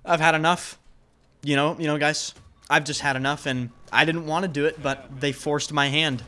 I've had enough. You know, guys, I've just had enough, and I didn't want to do it, but they forced my hand.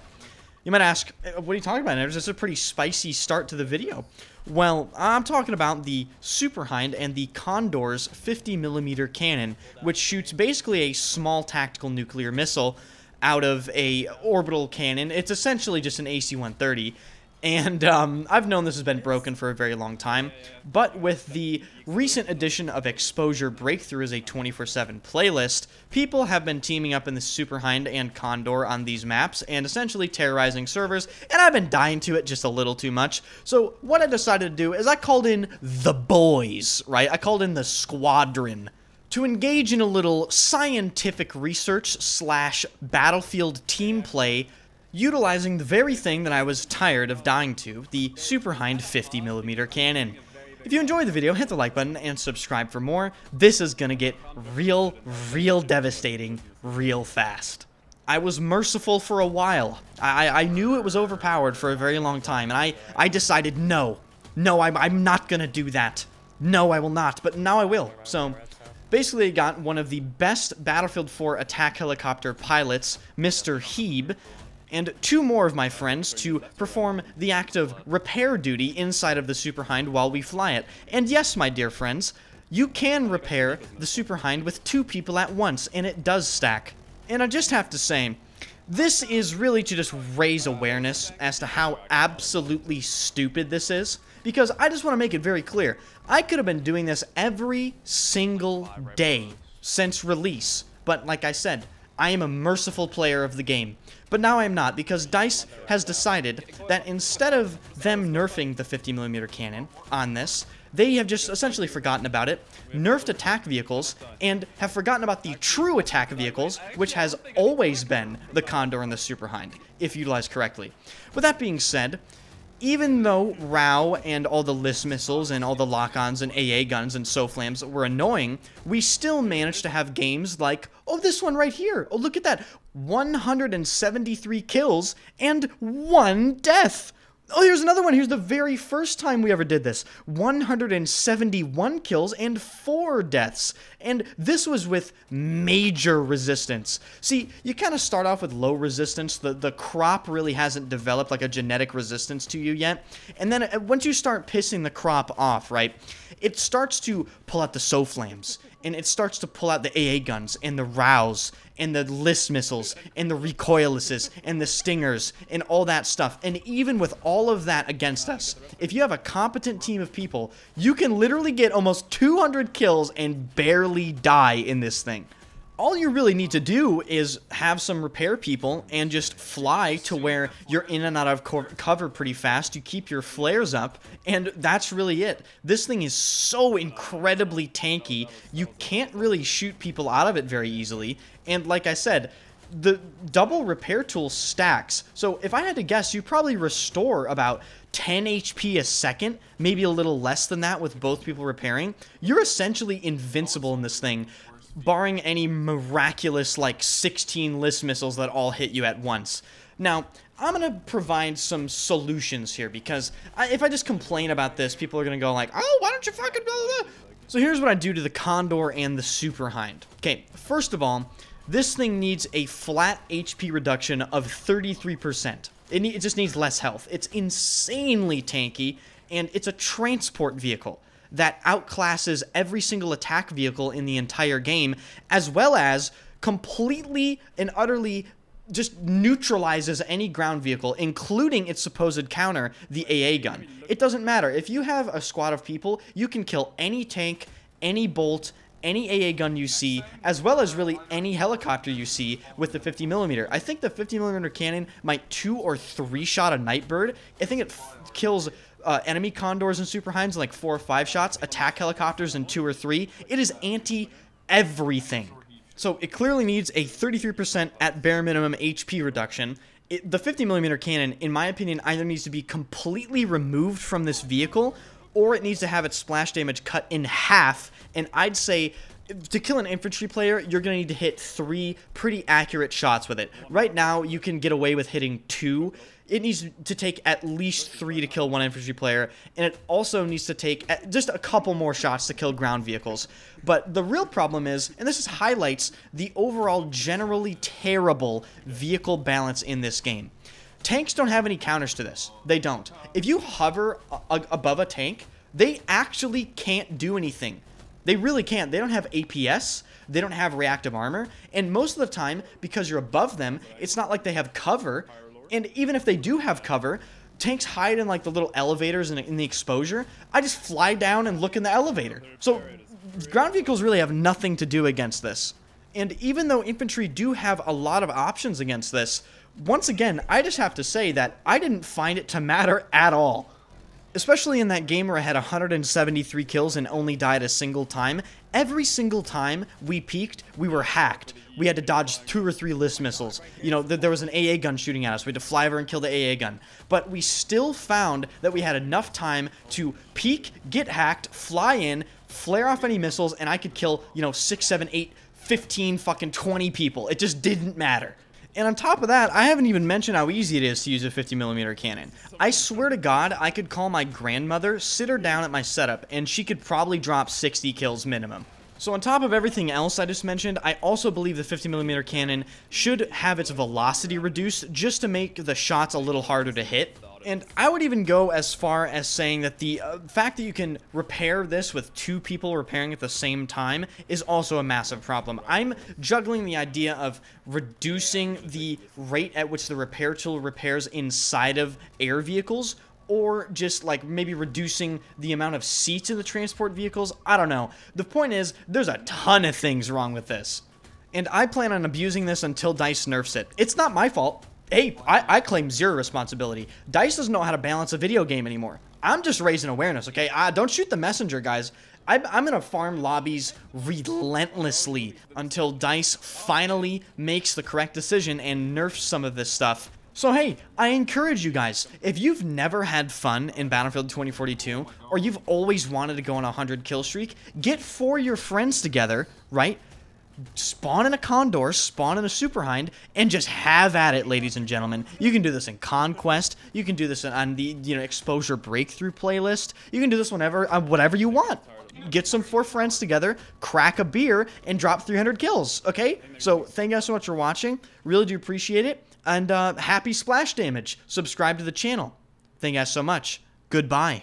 You might ask, what are you talking about? This is a pretty spicy start to the video. Well, I'm talking about the Superhind and the Condor's 50mm cannon, which shoots basically a small tactical nuclear missile out of a orbital cannon. It's essentially just an AC-130. And I've known this has been broken for a very long time, but with the recent addition of Exposure Breakthrough as a 24/7 playlist, people have been teaming up in the Superhind and Condor on these maps and essentially terrorizing servers, and I've been dying to it just a little too much. So what I decided to do is I called in the boys, right? I called in the squadron to engage in a little scientific research / battlefield team play, utilizing the very thing that I was tired of dying to, the Superhind 50mm cannon. If you enjoyed the video, hit the like button and subscribe for more. This is gonna get real devastating real fast. I was merciful for a while. I knew it was overpowered for a very long time, and I decided no, I'm not gonna do that. No, I will not, but now I will. So basically I got one of the best Battlefield 4 attack helicopter pilots, Mr. Heeb, and two more of my friends to perform the act of repair duty inside of the Superhind while we fly it. And yes, my dear friends, you can repair the Superhind with two people at once, and it does stack. And I just have to say, this is really to just raise awareness as to how absolutely stupid this is, because I just want to make it very clear, I could have been doing this every single day since release, but like I said, I am a merciful player of the game. But now I'm not, because DICE has decided that instead of them nerfing the 50mm cannon on this, they have just essentially forgotten about it, nerfed attack vehicles, and have forgotten about the true attack vehicles, which has always been the Condor and the Superhind, if utilized correctly. With that being said, even though RAW and all the LIS missiles and all the lock-ons and AA guns and SOFLAMs were annoying, we still managed to have games like, oh, this one right here. Oh, look at that. 173 kills and 1 death. Oh, here's another one. Here's the very first time we ever did this. 171 kills and 4 deaths. And this was with major resistance. See, you kind of start off with low resistance. The crop really hasn't developed like a genetic resistance to you yet. And then once you start pissing the crop off, right, it starts to pull out the SOFLAMs. And it starts to pull out the AA guns, and the RAWs, and the LIS missiles, and the recoillesses, and the stingers, and all that stuff. And even with all of that against us, if you have a competent team of people, you can literally get almost 200 kills and barely die in this thing. All you really need to do is have some repair people and just fly to where you're in and out of cover pretty fast. You keep your flares up, and that's really it. This thing is so incredibly tanky, you can't really shoot people out of it very easily. And like I said, the double repair tool stacks. So if I had to guess, you probably restore about 10 HP a second, maybe a little less than that with both people repairing. You're essentially invincible in this thing, barring any miraculous, like, 16 LIS missiles that all hit you at once. Now, I'm going to provide some solutions here, because if I just complain about this, people are going to go like, oh, why don't you fucking blah, blah, blah. So here's what I do to the Condor and the Superhind. Okay, first of all, this thing needs a flat HP reduction of 33%. It just needs less health. It's insanely tanky, and it's a transport vehicle that outclasses every single attack vehicle in the entire game, as well as completely and utterly just neutralizes any ground vehicle, including its supposed counter, the AA gun. It doesn't matter. If you have a squad of people, you can kill any tank, any bolt, any AA gun you see, as well as really any helicopter you see with the 50mm. I think the 50mm cannon might 2 or 3 shot a Nightbird. I think it kills enemy Condors and Superhinds in like 4 or 5 shots, attack helicopters in 2 or 3. It is anti-everything. So it clearly needs a 33% at bare minimum HP reduction. The 50mm cannon, in my opinion, either needs to be completely removed from this vehicle, or it needs to have its splash damage cut in half. And I'd say to kill an infantry player, you're going to need to hit 3 pretty accurate shots with it. Right now, you can get away with hitting 2. it needs to take at least 3 to kill one infantry player, and it also needs to take just a couple more shots to kill ground vehicles. But the real problem is, and this just highlights the overall generally terrible vehicle balance in this game. Tanks don't have any counters to this. They don't. If you hover above a tank, they actually can't do anything. They really can't. They don't have APS, they don't have reactive armor, and most of the time, because you're above them, it's not like they have cover, and even if they do have cover, tanks hide in like the little elevators in the exposure. I just fly down and look in the elevator. So ground vehicles really have nothing to do against this. And even though infantry do have a lot of options against this, once again, I just have to say that I didn't find it to matter at all. Especially in that game where I had 173 kills and only died a single time. Every single time we peaked, we were hacked. We had to dodge 2 or 3 list missiles. You know, there was an AA gun shooting at us. We had to fly over and kill the AA gun. But we still found that we had enough time to peek, get hacked, fly in, flare off any missiles, and I could kill, you know, 6, 7, 8, 15, fucking 20 people. It just didn't matter. And on top of that, I haven't even mentioned how easy it is to use a 50mm cannon. I swear to God, I could call my grandmother, sit her down at my setup, and she could probably drop 60 kills minimum. So on top of everything else I just mentioned, I also believe the 50mm cannon should have its velocity reduced just to make the shots a little harder to hit. And I would even go as far as saying that the fact that you can repair this with 2 people repairing at the same time is also a massive problem. I'm juggling the idea of reducing the rate at which the repair tool repairs inside of air vehicles, or just like maybe reducing the amount of seats in the transport vehicles. I don't know. The point is, there's a ton of things wrong with this. And I plan on abusing this until DICE nerfs it. It's not my fault. Hey, I claim zero responsibility. DICE doesn't know how to balance a video game anymore. I'm just raising awareness, okay? Don't shoot the messenger, guys. I'm going to farm lobbies relentlessly until DICE finally makes the correct decision and nerfs some of this stuff. So hey, I encourage you guys, if you've never had fun in Battlefield 2042, or you've always wanted to go on a 100 kill streak, get 4 of your friends together, right? Spawn in a Condor, spawn in a Super Hind, and just have at it, ladies and gentlemen. You can do this in Conquest. You can do this on the Exposure Breakthrough playlist. You can do this whenever, whatever you want. Get some 4 friends together, crack a beer, and drop 300 kills. Okay? So thank you guys so much for watching. Really do appreciate it. And happy splash damage. Subscribe to the channel. Thank you guys so much. Goodbye.